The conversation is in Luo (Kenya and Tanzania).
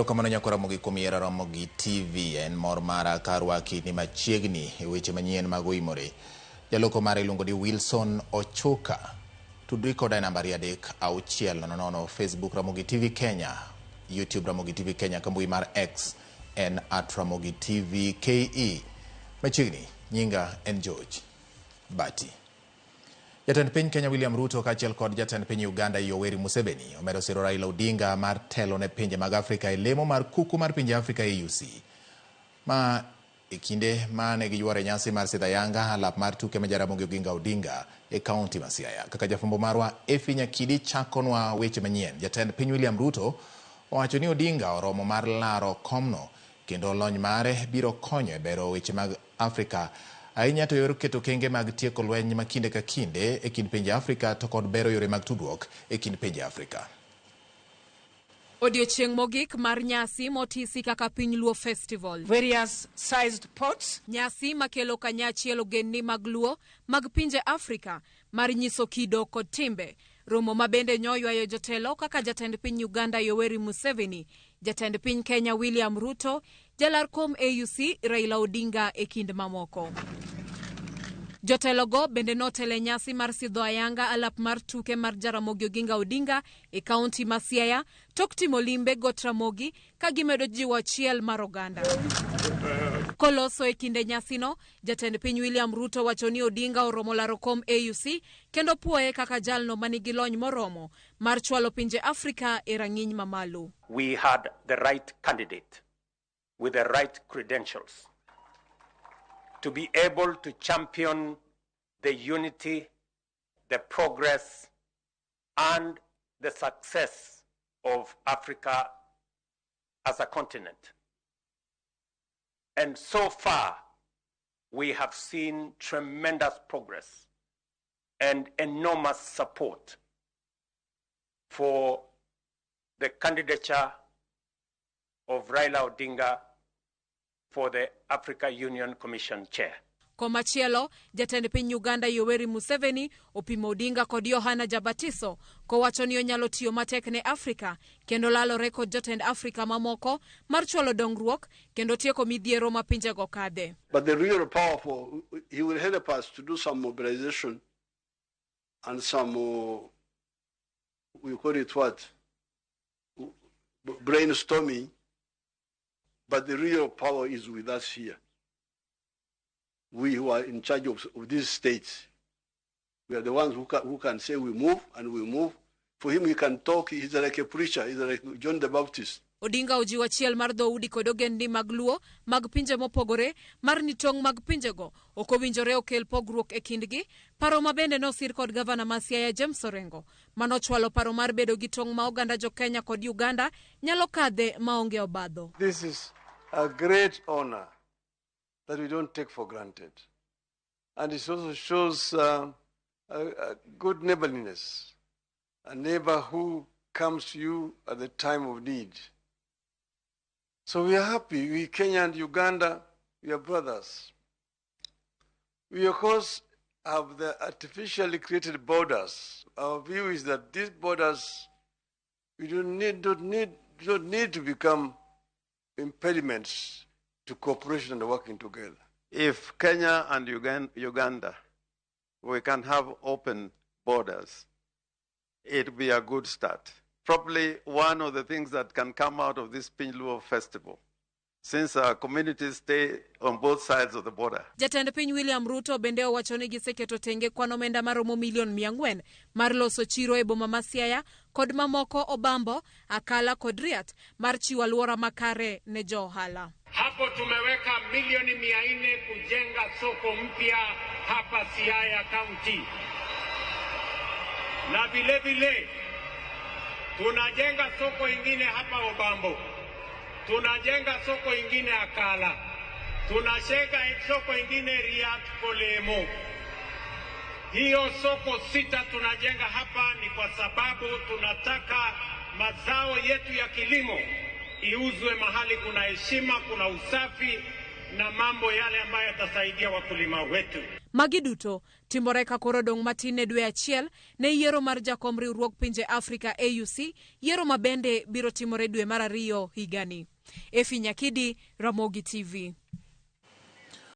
Kamano nyako Ramogi kumiera Ramogi TV en mor mara karwaki ni machiegni weche manyien mag oimore. Jaloko mare iluongo ni Wilson Ochuka. Tudri koda nambari 360 Facebook Ramogi TV Kenya, YouTube Ramogi TV Kenya, kambui mar X en @Ramogi TV KE. Machiegni nyinga en George Bati. Jatend piny Kenya William Ruto kachiel kod jatend piny Uganda Yoweri Museveni omedo siro Raila Odinga mar telo ne pinje mag Afrika e lemo mar kuku mar pinje Afrika AUC. Ma ikinde mane giyware nyasi mar sidayanga alap mar tuke ma Ramogi Odinga e kaunti ma Siaya. Kaka jafumbo marwa Efinya Kidi chakonwa weche manyien. Jatend piny William Ruto owacho ni Odinga oromo mar laro komno kendo lony mare biro konyo e bero weche mag Afrika. Ahinya to yor keto kenge mag tieko lweny makinde ka kinde e kind pinje Afrika to kod bero yore mag tudruok e kind pinje Afrika. Odiochieng' mogik mar nyasi motisi kaka Piny Luo Festival. Various sized pots. Nyasi makelo kanyachiel ogendni mag Luo mag pinje Afrika mar nyiso kido kod timbe. Romo mabende nyoywayo jotelo kaka jatend piny Uganda Yoweri Museveni, jatend piny Kenya William Ruto, jalar kom AUC Raila Odinga e kind mamoko. Jotelo go bende notele nyasi mar sidho ayanga alap mar tuke mar Ramogi Odinga e kaunti ma Siaya tok timo limbe got Ramogi ka gimedo jiwo achiel mar oganda. Koloso e kinde nyasino, jatend piny William Ruto wacho ni Odinga oromo laro kom AUC kendo puoye kaka jalno manigi lony moromo mar chwalo pinje Afrika e rang'iny mamalo. We had the right candidate with the right credentials to be able to champion the unity, the progress, and the success of Africa as a continent. And so far, we have seen tremendous progress and enormous support for the candidature of Raila Odinga for the Africa Union Commission Chair. Komachielo, jatend piny Uganda Yoweri Museveni opimo Odinga kod Yohana Jabatiso kowacho ni onyalo tiyo matek ne Afrika kendo lalore kod jotend Afrika mamoko mar chwalo dongruok kendo tieko midhiero ma pinjego kadhe. But the real powerful, he will help us to do some mobilization and some, we call it what, brainstorming. But the real power is with us here. We who are in charge of these states, we are the ones who can say we move, and we move. For him, he can talk. He's like a preacher. He's like John the Baptist. Odinga ojiwo achiel mar dhoudi kod ogendni mag Luo mag pinje mopogore mar ni tong' mag pinjego ok owinjore okel pogruok e kindgi. Paro mabende nosir kod gavana ma Siaya James Orengo manochwalo paro mar bedo gi tong' ma oganda jo Kenya kod Uganda nyalo kadhe maonge obadho. This is a great honor that we don't take for granted. And it also shows a good neighborliness, a neighbor who comes to you at the time of need. So we are happy. We, Kenya and Uganda, we are brothers. We, of course, have the artificially created borders. Our view is that these borders, we don't need to become impediments to cooperation and working together. If Kenya and Uganda, we can have open borders, it will be a good start. Probably one of the things that can come out of this Piny Luo festival, since our communities stay on both sides of the border. Jatend piny William Ruto bende owacho ni giseketo tenge kwan omenda maromo milion 400 mar loso chiro e boma ma Siaya kod mamoko Obambo, Akala kod Riat mar chiwo alwora makare ne jo ohala. Hapo tumeweka milioni 400 kujenga soko mpya hapa Siaya County. Na vile vile tunajenga soko ingine hapa Obambo. Tunajenga soko ingine Akala. Tunajenga soko ingine Riat Lemo. Hiyo soko 6 tunajenga hapa ni kwa sababu tunataka mazao yetu ya kilimo iuzwe mahali kuna heshima, kuna usafi na mambo yale ambayo yatasaidia wakulima wetu. Magi duto timore ka koro dong' matin ne dwe achiel ne yiero mar jakom riwruok pinje Afrika AUC, yiero mabende biro timore dwe mar 2 higani. Efi Nyakidi, Ramogi TV.